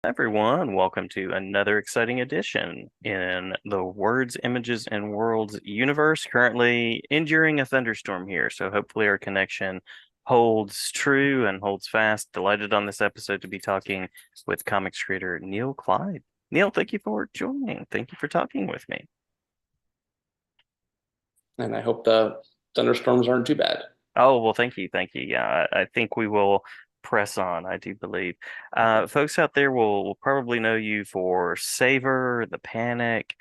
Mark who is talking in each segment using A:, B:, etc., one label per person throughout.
A: Everyone, welcome to another exciting edition in the Words, Images, and Worlds universe. Currently enduring a thunderstorm here, so hopefully our connection holds true and holds fast. Delighted on this episode to be talking with comics creator Neil Kleid. Neil, thank you for joining. Thank you for talking with me.
B: And I hope the thunderstorms aren't too bad.
A: Oh, well, thank you. Thank you. Yeah, I think we will press on, I do believe. Folks out there will probably know you for Savor, The Panic,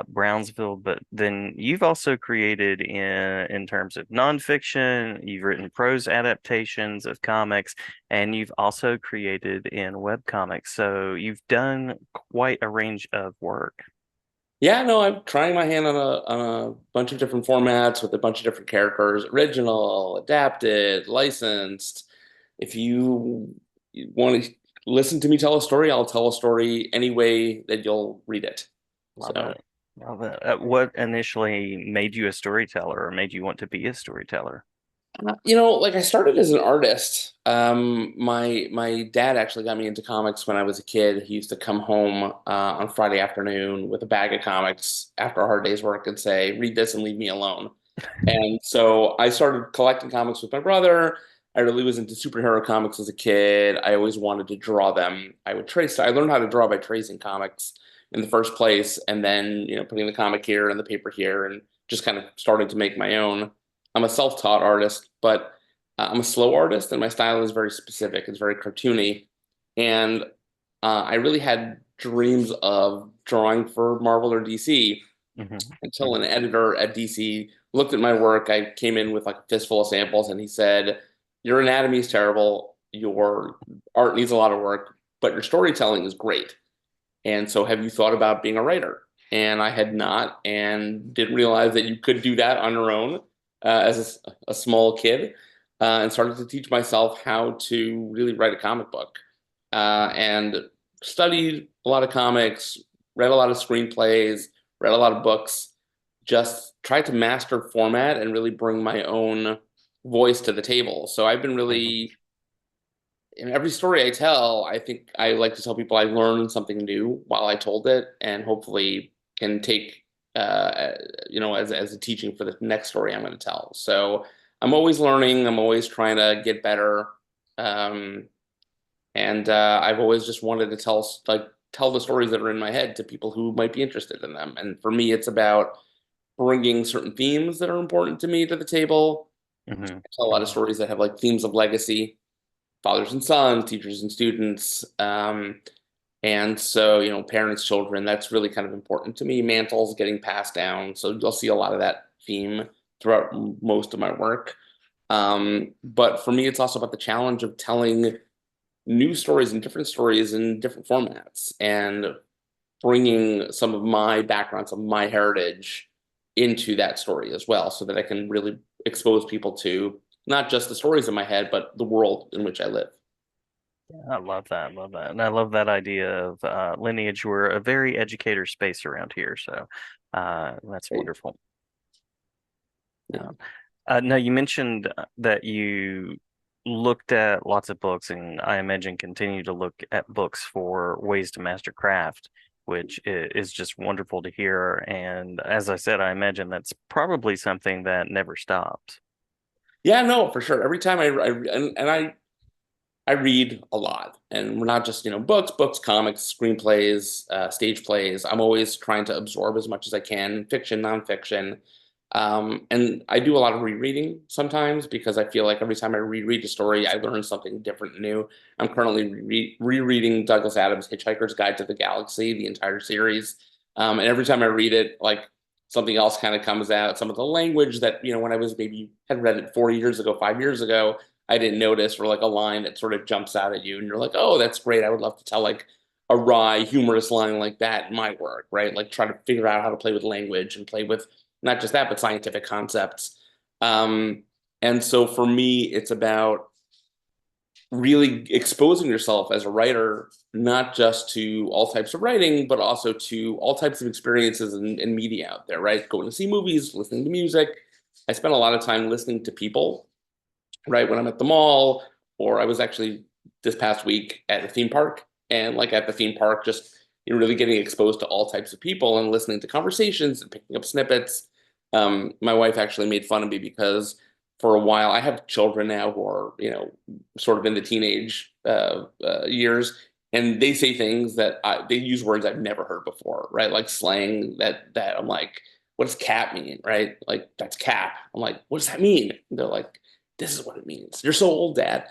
A: Brownsville, but then you've also created in terms of nonfiction, you've written prose adaptations of comics, and you've also created in web comics. So you've done quite a range of work.
B: Yeah, no, I'm trying my hand on a bunch of different formats with a bunch of different characters, original, adapted, licensed. If you want to listen to me tell a story, I'll tell a story any way that you'll read it.
A: Love
B: So
A: it. Love it. What initially made you a storyteller or made you want to be a storyteller?
B: Like I started as an artist. My dad actually got me into comics when I was a kid. He used to come home on Friday afternoon with a bag of comics after a hard day's work and say, "Read this and leave me alone." And so I started collecting comics with my brother. I really was into superhero comics as a kid. I always wanted to draw them. I learned how to draw by tracing comics in the first place, and then putting the comic here and the paper here, and just kind of starting to make my own. I'm a self-taught artist, but I'm a slow artist, and my style is very specific. It's very cartoony, and I really had dreams of drawing for Marvel or DC
A: Hmm.
B: until an editor at DC looked at my work. I came in with like a fistful of samples, and he said, "Your anatomy is terrible. Your art needs a lot of work, but your storytelling is great. And so, have you thought about being a writer?" And I had not, and didn't realize that you could do that on your own as a small kid, and started to teach myself how to really write a comic book, and studied a lot of comics, read a lot of screenplays, read a lot of books, just tried to master format and really bring my own voice to the table. So I've been
A: Hmm.
B: really in every story I tell, I think I like to tell people I learned something new while I told it, and hopefully can take as a teaching for the next story I'm going to tell. So I'm always learning. I'm always trying to get better, um, and I've always just wanted to tell the stories that are in my head to people who might be interested in them. And for me, it's about bringing certain themes that are important to me to the table.
A: Hmm.
B: I tell a lot of stories that have like themes of legacy, fathers and sons, teachers and students. And so, parents, children, that's really kind of important to me. Mantles getting passed down. So you'll see a lot of that theme throughout most of my work. But for me, it's also about the challenge of telling new stories and different stories in different formats and bringing some of my background, some of my heritage into that story as well, so that I can really expose people to not just the stories in my head, but the world in which I live.
A: I love that. Love that. And I love that idea of lineage. We're a very educator space around here. So that's
B: Right?
A: wonderful.
B: Yeah.
A: Now, you mentioned that you looked at lots of books, and I imagine continue to look at books for ways to master craft, which is just wonderful to hear. And as I said, I imagine that's probably something that never stops.
B: Yeah, no, for sure. Every time I read a lot, and we're not just books, comics, screenplays, stage plays. I'm always trying to absorb as much as I can, fiction, nonfiction, and I do a lot of rereading sometimes because I feel like every time I reread a story, I learn something different and new. I'm currently rereading Douglas Adams' Hitchhiker's Guide to the Galaxy, the entire series, and every time I read it, like something else kind of comes out. Some of the language that when I was maybe had read it 4 years ago, 5 years ago, I didn't notice, or like a line that sort of jumps out at you, and you're like, "Oh, that's great! I would love to tell like a wry, humorous line like that in my work, right? Like try to figure out how to play with language and play with not just that, but scientific concepts." Um, and so for me, it's about really exposing yourself as a writer, not just to all types of writing, but also to all types of experiences and media out there, right? Going to see movies, listening to music. I spend a lot of time listening to people, right? When I'm at the mall, or I was actually this past week at a theme park. and like at the theme park, just you're really getting exposed to all types of people and listening to conversations and picking up snippets. My wife actually made fun of me because for a while I have children now who are, sort of in the teenage years, and they say things that they use words I've never heard before, right? Like slang that I'm like, what does cap mean, right? Like that's cap. I'm like, what does that mean? And they're like, this is what it means. You're so old, Dad.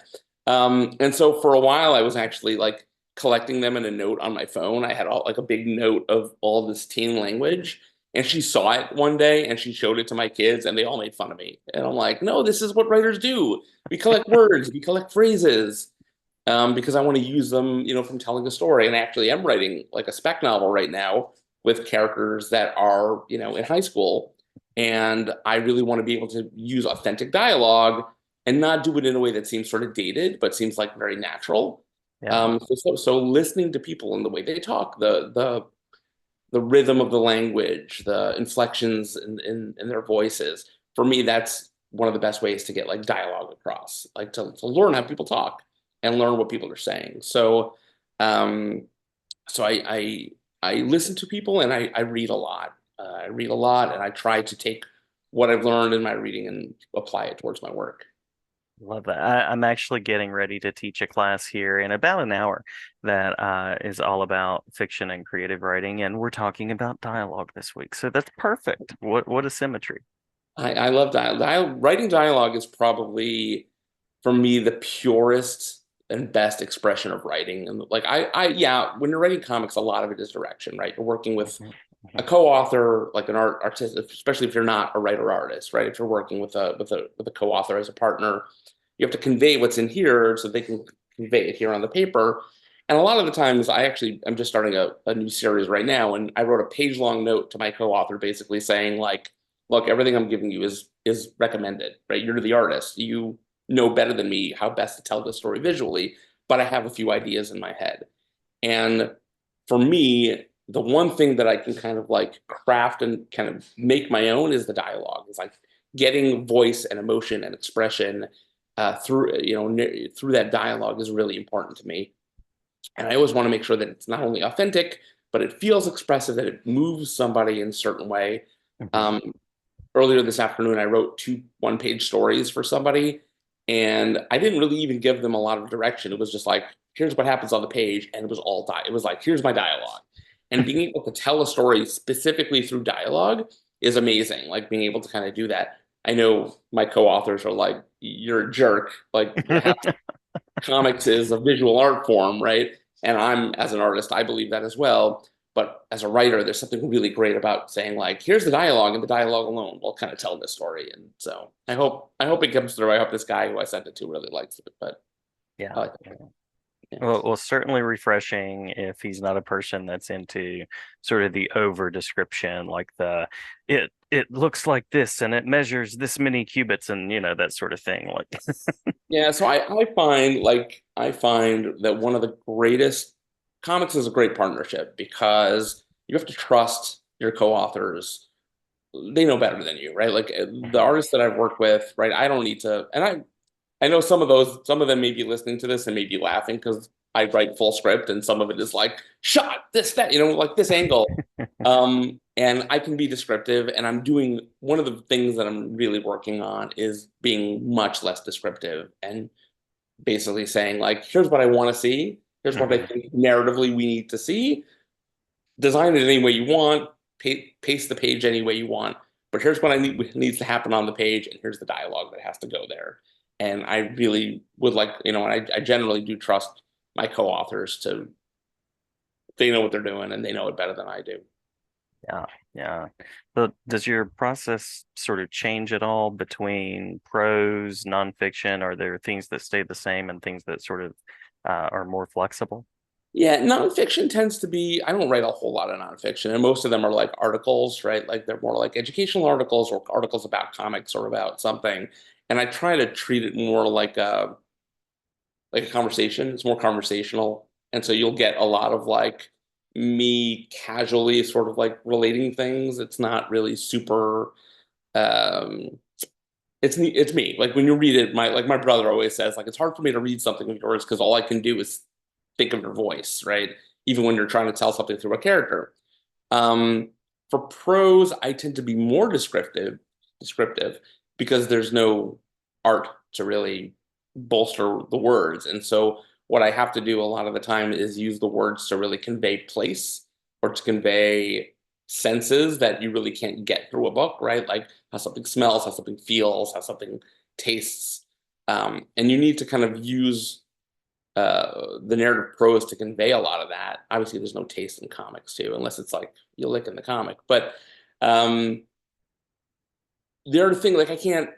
B: And so for a while I was actually like collecting them in a note on my phone. I had like a big note of all this teen language. And she saw it one day and she showed it to my kids and they all made fun of me. And I'm like, no, this is what writers do. We collect words, we collect phrases, because I want to use them, from telling a story. And actually, I'm writing like a spec novel right now with characters that are, in high school. And I really want to be able to use authentic dialogue and not do it in a way that seems sort of dated, but seems like very natural.
A: Yeah.
B: So listening to people and the way they talk, the rhythm of the language, the inflections in their voices, for me, that's one of the best ways to get like dialogue across, like to learn how people talk and learn what people are saying. Um, so I listen to people and I read a lot. I read a lot and I try to take what I've learned in my reading and apply it towards my work.
A: Love that. I'm actually getting ready to teach a class here in about an hour that is all about fiction and creative writing, and we're talking about dialogue this week. So that's perfect. What a symmetry.
B: I love dialogue. Writing dialogue is probably for me the purest and best expression of writing. And like yeah, when you're writing comics, a lot of it is direction, right? You're working with
A: Mhm,
B: a
A: mhm.
B: co-author, like an artist, especially if you're not a writer artist, right? If you're working with a co-author as a partner, you have to convey what's in here so they can convey it here on the paper. And a lot of the times, I'm just starting a new series right now, and I wrote a page-long note to my co-author, basically saying like, "Look, everything I'm giving you is recommended, right? You're the artist. You know better than me how best to tell the story visually, but I have a few ideas in my head." And for me, the one thing that I can kind of like craft and kind of make my own is the dialogue. It's like getting voice and emotion and expression through through that dialogue is really important to me. And I always want to make sure that it's not only authentic, but it feels expressive, that it moves somebody in a certain way.
A: Mhm.
B: Um, Earlier this afternoon, I wrote two one-page stories for somebody, and I didn't really even give them a lot of direction. It was just like, here's what happens on the page, and it was all It was like, here's my dialogue. And being able to tell a story specifically through dialogue is amazing. Like being able to kind of do that. I know my co-authors are like, you're a jerk. Like half comics is a visual art form, right? And I'm, as an artist, I believe that as well. But as a writer, there's something really great about saying like, here's the dialogue, and the dialogue alone will kind of tell this story. And so I hope it comes through. I hope this guy who I sent it to really likes it. But I
A: Yeah.
B: like
A: Yeah.
B: it. Yeah.
A: Well, certainly refreshing if he's not a person that's into sort of the over description, like it looks like this and it measures this many cubits and that sort of thing. Like,
B: Yeah, so I find that one of the greatest comics is a great partnership because you have to trust your co-authors. They know better than you, right? Like the
A: Mhm.
B: artists that I've worked with, right? I don't need to, and I know some of them may be listening to this and may be laughing because I write full script and some of it is like shot this that like this angle. And I can be descriptive, and I'm doing one of the things that I'm really working on is being much less descriptive and basically saying like, here's what I want to see, here's what I
A: Mhm.
B: think narratively we need to see, design it any way you want, paste the page any way you want. But here's what I need needs to happen on the page, and here's the dialogue that has to go there. And I really would like, and I generally do trust my co-authors to they know what they're doing and they know it better than I do.
A: Yeah, yeah. But does your process sort of change at all between prose, nonfiction? Are there things that stay the same and things that sort of are more flexible?
B: Yeah, nonfiction tends to be, I don't write a whole lot of nonfiction, and most of them are like articles, right? Like they're more like educational articles or articles about comics or about something. And I try to treat it more like a conversation. It's more conversational. And so you'll get a lot of like me casually sort of like relating things. It's not really super um it's me. Like when you read it, my brother always says, like it's hard for me to read something of yours because all I can do is think of your voice, right? Even when you're trying to tell something through a character. Um, for prose, I tend to be more descriptive because there's no art to really bolster the words. And so what I have to do a lot of the time is use the words to really convey place or to convey senses that you really can't get through a book, right? Like how something smells, how something feels, how something tastes. And you need to kind of use the narrative prose to convey a lot of that. Obviously, there's no taste in comics too, unless it's like you lick in the comic. But um, the other thing, like I can't,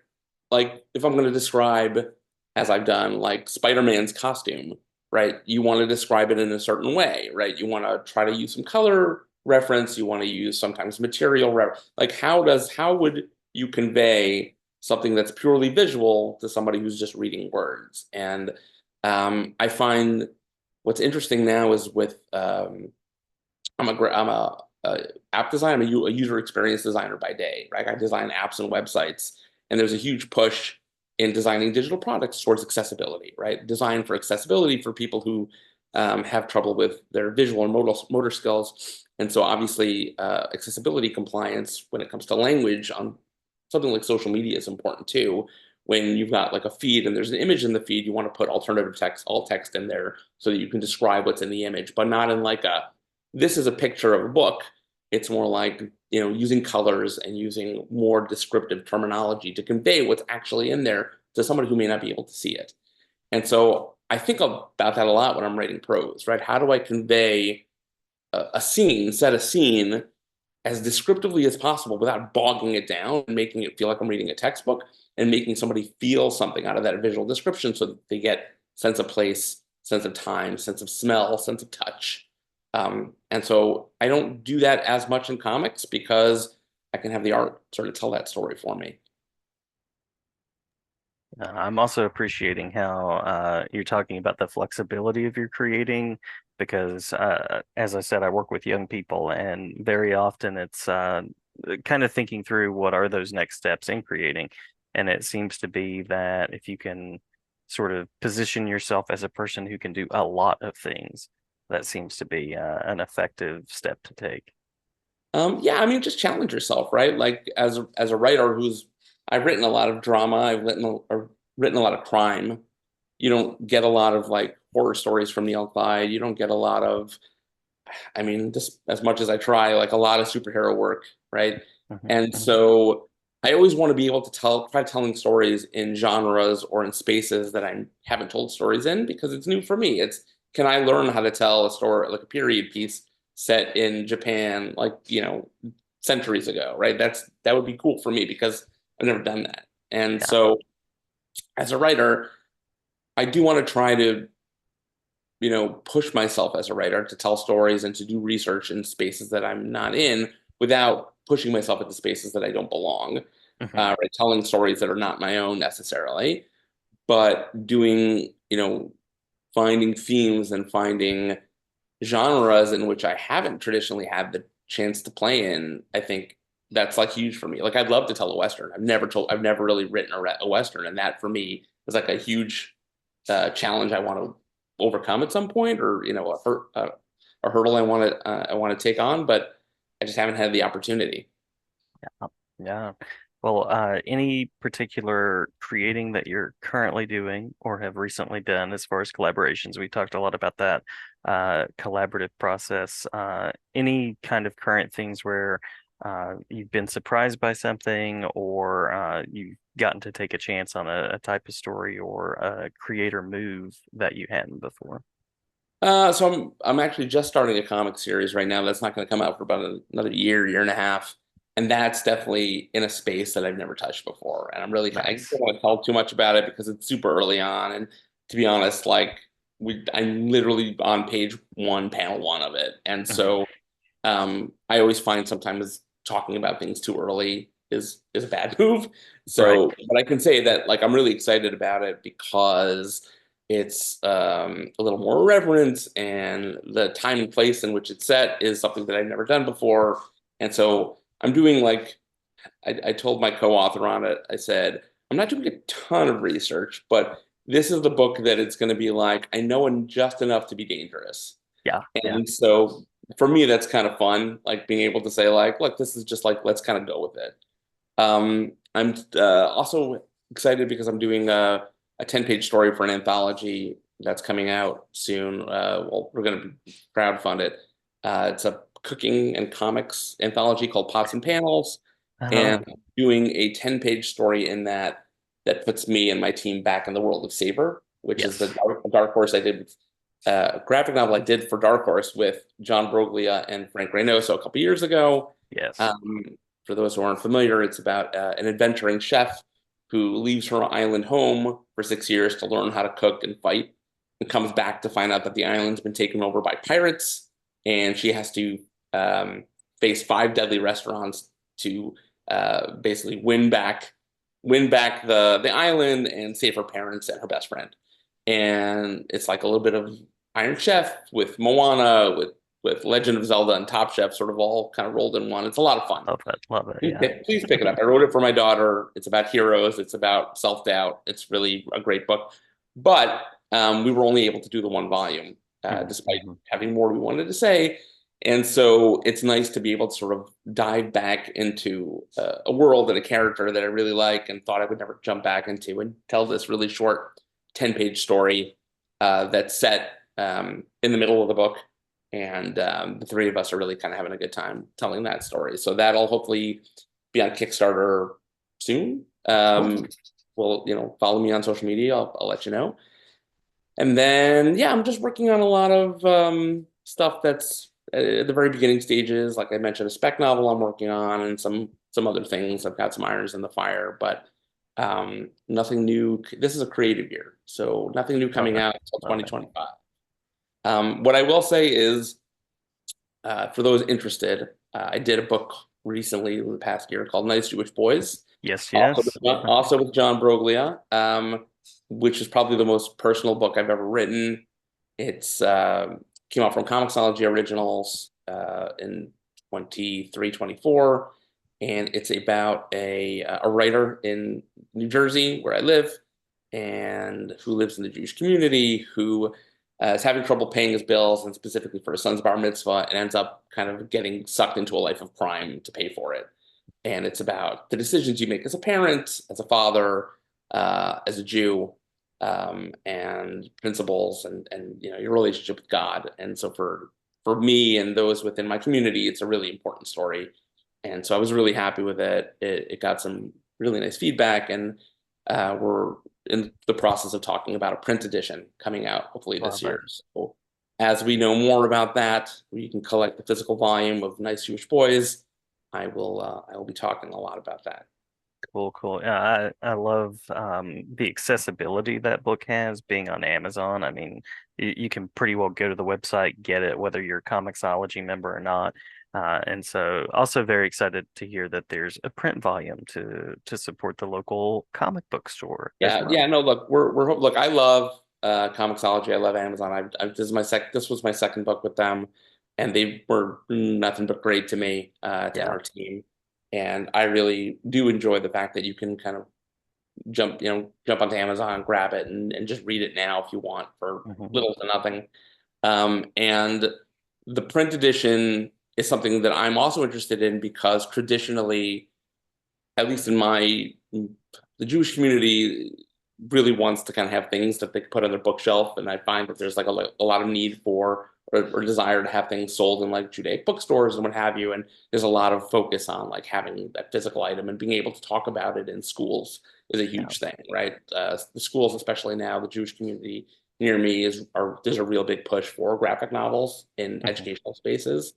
B: like if I'm going to describe, as I've done, like Spider-Man's costume, right? You want to describe it in a certain way, right? You want to try to use some color reference. You want to use sometimes material like how would you convey something that's purely visual to somebody who's just reading words? And I find what's interesting now is with I'm a app designer. A user experience designer by day, right? I design apps and websites, and there's a huge push in designing digital products towards accessibility, right? Design for accessibility for people who have trouble with their visual and motor skills. And so obviously accessibility compliance when it comes to language on something like social media is important too. When you've got like a feed and there's an image in the feed, you want to put alternative text, alt text in there so that you can describe what's in the image, but not in like a this is a picture of a book. It's more like, using colors and using more descriptive terminology to convey what's actually in there to somebody who may not be able to see it. And so I think about that a lot when I'm writing prose, right? How do I convey a scene, set a scene as descriptively as possible without bogging it down and making it feel like I'm reading a textbook and making somebody feel something out of that visual description so that they get sense of place, sense of time, sense of smell, sense of touch. And so I don't do that as much in comics because I can have the art sort of tell that story for me.
A: I'm also appreciating how you're talking about the flexibility of your creating because, as I said, I work with young people, and very often it's kind of thinking through what are those next steps in creating. And it seems to be that if you can sort of position yourself as a person who can do a lot of things, that seems to be an effective step to take.
B: Yeah, I mean, just challenge yourself, right? Like as a writer who's I've written a lot of drama, I've written a lot of crime. You don't get a lot of like horror stories from Neil Kleid. You don't get a lot of, I mean, just as much as I try, like a lot of superhero work, right?
A: Hmm.
B: And
A: Hmm.
B: so I always want to be able to try telling stories in genres or in spaces that I haven't told stories in because it's new for me. It's can I learn how to tell a story like a period piece set in Japan, like, centuries ago, right? That would be cool for me because I've never done that. And
A: Yeah.
B: so as a writer, I do want to try to push myself as a writer to tell stories and to do research in spaces that I'm not in without pushing myself into spaces that I don't belong,
A: Hmm.
B: right? Telling stories that are not my own necessarily, but doing, finding themes and finding genres in which I haven't traditionally had the chance to play in. I think that's like huge for me. Like I'd love to tell a Western. I've never really written a Western, and that for me is like a huge challenge I want to overcome at some point, or a hurdle I want to take on, but I just haven't had the opportunity.
A: Yeah. Well, any particular creating that you're currently doing or have recently done as far as collaborations? We talked a lot about that collaborative process. Any kind of current things where you've been surprised by something or you've gotten to take a chance on a type of story or a creator move that you hadn't before?
B: So I'm actually just starting a comic series right now. That's not going to come out for about another year and a half, and that's definitely in a space that I've never touched before. And I don't
A: Nice.
B: want to tell too much about it because it's super early on. And to be honest, like I'm literally on page one, panel one of it, and
A: Mhm.
B: so I always find sometimes talking about things too early is a bad move.
A: Right.
B: So, but I can say that like I'm really excited about it because it's a little more irreverent, and the time and place in which it's set is something that I've never done before. And so I'm doing like I told my co-author on it. I said I'm not doing a ton of research, but this is the book that it's going to be like, I know just enough to be dangerous.
A: Yeah, yeah.
B: And so for me, that's kind of fun, like being able to say, like, look, this is just like, let's kind of go with it. I'm also excited because I'm doing a 10-page story for an anthology that's coming out soon. Well, we're going to crowdfund it. It's a cooking and comics anthology called Pots and Panels, and
A: Oh,
B: doing a 10-page story in that puts me and my team back in the world of Saber, which is the
A: yes.
B: Dark Horse I did with graphic novel I did for Dark Horse with John Broglia and Frank Reynoso a couple years ago.
A: Yes.
B: Um, for those who aren't familiar, it's about an adventuring chef who leaves her island home for 6 years to learn how to cook and fight, and comes back to find out that the island's been taken over by pirates, and she has to um, face five deadly restaurants to basically win back the island and save her parents and her best friend. And it's like a little bit of Iron Chef with Moana, with Legend of Zelda and Top Chef, sort of all kind of rolled in one. It's a lot of fun.
A: Love it. Love it.
B: Please
A: Yeah.
B: please pick it up. I wrote it for my daughter. It's about heroes. It's about self-doubt. It's really a great book. But we were only able to do the one volume, despite
A: Mm-hmm.
B: having more we wanted to say. And so it's nice to be able to sort of dive back into a world and a character that I really like and thought I would never jump back into, and tell this really short 10-page story that's set in the middle of the book. And the three of us are really kind of having a good time telling that story. So that'll hopefully be on Kickstarter soon.
A: Cool.
B: Well, follow me on social media. I'll let you know. And then, yeah, I'm just working on a lot of stuff that's at the very beginning stages. Like I mentioned, a spec novel I'm working on, and some other things. I've got some irons in the fire, but nothing new. This is a creative year, so nothing new
A: Love
B: coming
A: it.
B: out until
A: Love it.
B: 2025. What I will say is, for those interested, I did a book recently in the past year called Nice Jewish Boys,
A: Yes,
B: also
A: yes.
B: also with John Broglia, which is probably the most personal book I've ever written. It's came out from Comixology Originals in 23, 24, and it's about a writer in New Jersey, where I live, and who lives in the Jewish community, who is having trouble paying his bills, and specifically for his son's bar mitzvah, and ends up kind of getting sucked into a life of crime to pay for it. And it's about the decisions you make as a parent, as a father, as a Jew, and principles, and your relationship with God. And so for me and those within my community, it's a really important story. And so I was really happy with it. It got some really nice feedback, and we're in the process of talking about a print edition coming out hopefully this
A: Love it.
B: year. So as we know more about that, we can collect the physical volume of Nice Jewish Boys. I will be talking a lot about that.
A: Cool, cool. Yeah, I love the accessibility that book has being on Amazon. I mean, you can pretty well go to the website, get it, whether you're a Comixology member or not. And so also very excited to hear that there's a print volume to support the local comic book store as
B: Yeah,
A: well.
B: yeah, no, look, look, I love Comixology. I love Amazon. This was my second book with them, and they were nothing but great to me, to
A: Yeah.
B: our team. And I really do enjoy the fact that you can kind of jump onto Amazon, grab it, and just read it now if you want for
A: Hmm.
B: little to nothing. And the print edition is something that I'm also interested in, because traditionally, at least in the Jewish community really wants to kind of have things that they can put on their bookshelf, and I find that there's like a lot of need for, or desire to have things sold in like Judaic bookstores and what have you, and there's a lot of focus on like having that physical item and being able to talk about it in schools is a
A: Yeah.
B: huge thing, right? The schools, especially now, the Jewish community near me there's a real big push for graphic novels in
A: Hmm.
B: educational spaces.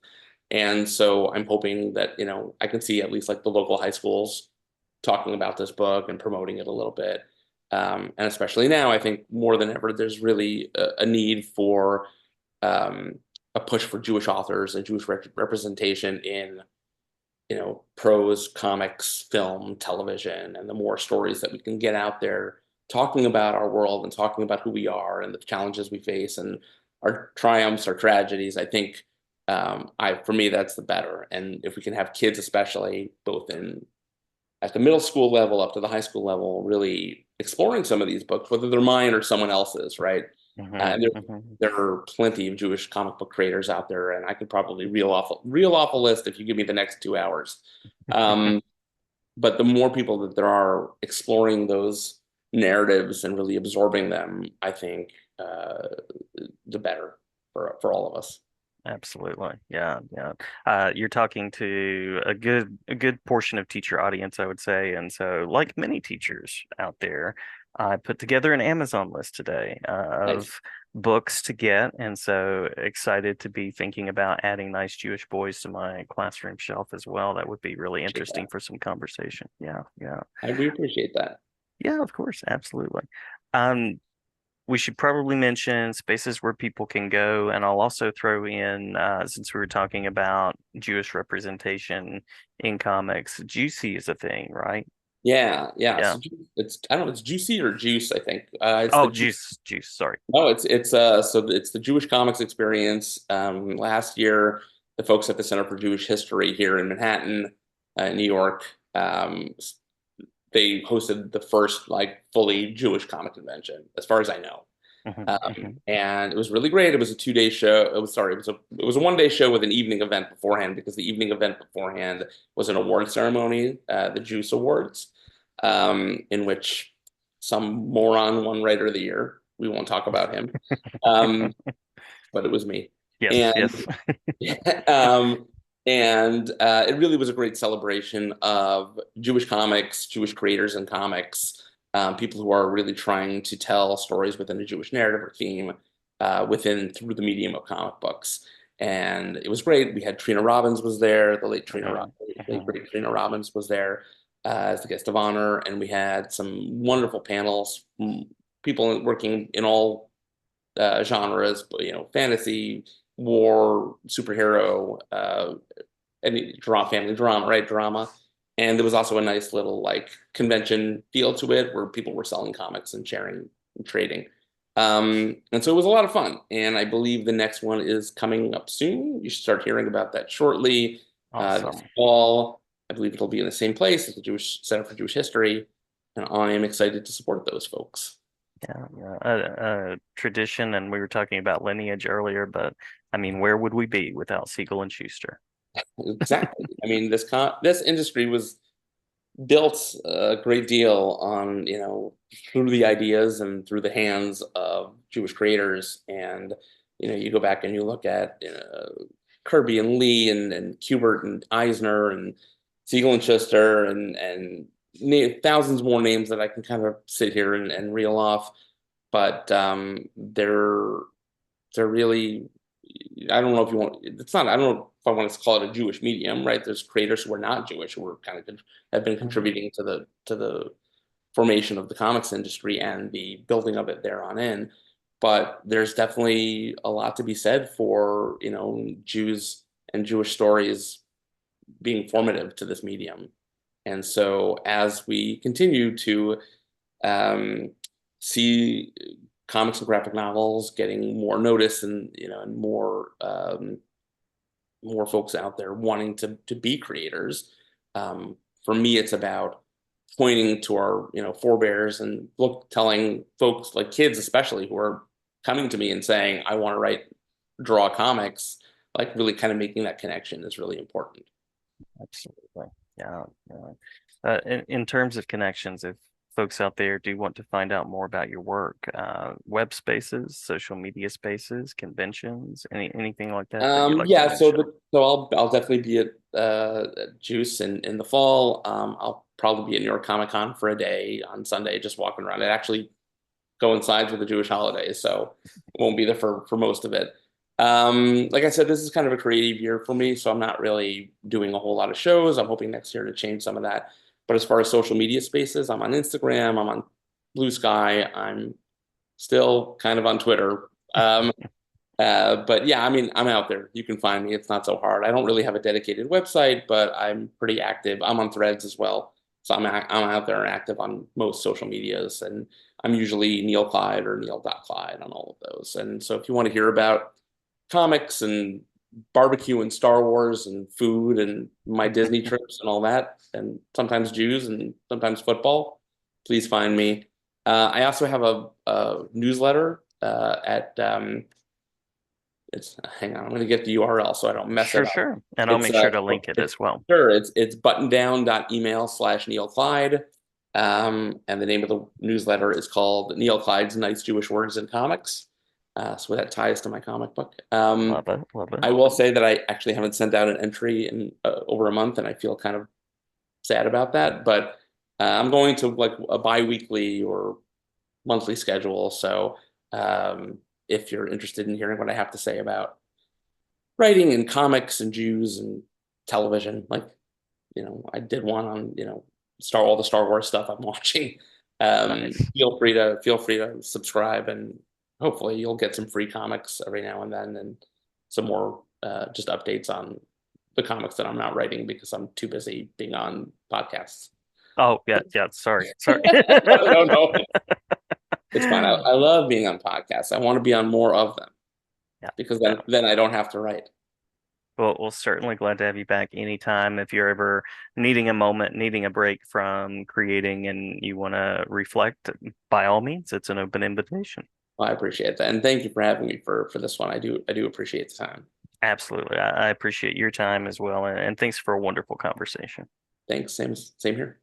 B: And so I'm hoping that, I can see at least like the local high schools talking about this book and promoting it a little bit. And especially now, I think more than ever, there's really a need for um, a push for Jewish authors and Jewish representation in, prose, comics, film, television, and the more stories that we can get out there talking about our world and talking about who we are and the challenges we face and our triumphs, our tragedies. I think for me, that's the better. And if we can have kids, especially both in at the middle school level up to the high school level, really exploring some of these books, whether they're mine or someone else's, right? And
A: hmm
B: there are plenty of Jewish comic book creators out there, and I could probably reel off a list if you give me the next 2 hours. Um, but the more people that there are exploring those narratives and really absorbing them, I think the better for all of us.
A: Absolutely. Yeah, yeah. You're talking to a good portion of teacher audience, I would say. And so, like many teachers out there, I put together an Amazon list today
B: Nice.
A: of books to get. And so excited to be thinking about adding Nice Jewish Boys to my classroom shelf as well. That would be really
B: Appreciate
A: interesting
B: that.
A: for some conversation. Yeah, yeah.
B: We appreciate that.
A: Yeah, of course, absolutely. Um, we should probably mention spaces where people can go, and I'll also throw in, since we were talking about Jewish representation in comics, Juicy is a thing, right?
B: Yeah, yeah.
A: Yeah.
B: So it's I don't know, it's Juicy or Juice, I think. It's the
A: Oh, Juice. Sorry.
B: No, it's the Jewish Comics Experience. Last year, the folks at the Center for Jewish History here in Manhattan, New York, they hosted the first like fully Jewish comic convention, as far as I know.
A: Hmm
B: And it was really great. It was a 2 day show. It was a 1 day show with an evening event beforehand, because the evening event beforehand was an award ceremony, the Juice Awards, in which some moron won Writer of the Year. We won't talk about him, um, but it was me.
A: Yes,
B: And
A: yes.
B: um, it really was a great celebration of Jewish comics, Jewish creators in comics, people who are really trying to tell stories within a Jewish narrative or theme within through the medium of comic books. And it was great. We had Trina Robbins was there, the
A: hmm
B: late
A: hmm
B: great Trina Robbins was there as the guest of honor, and we had some wonderful panels, people working in all genres, but fantasy, war, superhero, any family drama, right? Drama. And there was also a nice little like convention feel to it where people were selling comics and sharing and trading. And so it was a lot of fun. And I believe the next one is coming up soon. You should start hearing about that shortly. This
A: Awesome.
B: fall, I believe it'll be in the same place as the Jewish Center for Jewish History. And I am excited to support those folks.
A: Yeah, yeah. Tradition, and we were talking about lineage earlier, but I mean, where would we be without Siegel and Schuster?
B: Exactly. I mean, this industry was built a great deal on, through the ideas and through the hands of Jewish creators. And, you go back and you look at Kirby and Lee and Kubert and Eisner and Siegel and Schuster and thousands more names that I can kind of sit here and reel off. But they're really, I don't know if you want, it's not, I don't know if I want to call it a Jewish medium, right? There's creators who are not Jewish who are kind of have been
A: Mhm.
B: contributing to the formation of the comics industry and the building of it there on in. But there's definitely a lot to be said for, Jews and Jewish stories being formative to this medium. And so as we continue to um, see comics and graphic novels getting more notice, and more folks out there wanting to be creators. For me, it's about pointing to our forebears and telling folks like kids especially who are coming to me and saying I want to draw comics, like really kind of making that connection is really important.
A: Absolutely. Yeah, yeah. In terms of connections, if folks out there do want to find out more about your work, web spaces, social media spaces, conventions, anything like that that you'd like to
B: Yeah, so
A: mention?
B: I'll definitely be at Juice in the fall. I'll probably be at New York Comic Con for a day on Sunday, just walking around. It actually coincides with the Jewish holidays, so I won't be there for most of it. Like I said, this is kind of a creative year for me, so I'm not really doing a whole lot of shows. I'm hoping next year to change some of that. But as far as social media spaces, I'm on Instagram, I'm on Blue Sky, I'm still kind of on Twitter. But yeah, I mean, I'm out there. You can find me. It's not so hard. I don't really have a dedicated website, but I'm pretty active. I'm on Threads as well. So I'm out there and active on most social medias. And I'm usually Neil Kleid or Neil.Kleid on all of those. And so if you want to hear about comics and barbecue and Star Wars and food and my Disney trips and all that, and sometimes Jews and sometimes football, please find me. I also have a newsletter at it's hang on, I'm gonna get the URL so I don't mess it
A: Sure,
B: up.
A: sure. And I'll
B: It's
A: make sure to link it
B: it's
A: as well.
B: sure it's buttondown.email/Neil Kleid. And the name of the newsletter is called Neil Kleid's Nice Jewish Words in Comics. So that ties to my comic book.
A: Love it, love it.
B: I will say that I actually haven't sent out an entry in over a month, and I feel kind of sad about that. But I'm going to like a bi-weekly or monthly schedule. So um, if you're interested in hearing what I have to say about writing and comics and Jews and television, like I did one on all the Star Wars stuff I'm watching.
A: Nice.
B: Feel free to subscribe, and hopefully you'll get some free comics every now and then, and some more just updates on the comics that I'm not writing because I'm too busy being on podcasts.
A: Oh, yeah, yeah. Sorry, sorry.
B: No, no, it's fine. I love being on podcasts. I want to be on more of them
A: Yeah,
B: because
A: no.
B: then I don't have to write.
A: Well, we're certainly glad to have you back anytime. If you're ever needing a moment, needing a break from creating and you want to reflect, by all means, it's an open invitation.
B: I appreciate that, and thank you for having me for this one. I do appreciate the time.
A: Absolutely. I appreciate your time as well. And thanks for a wonderful conversation.
B: Thanks. Same here.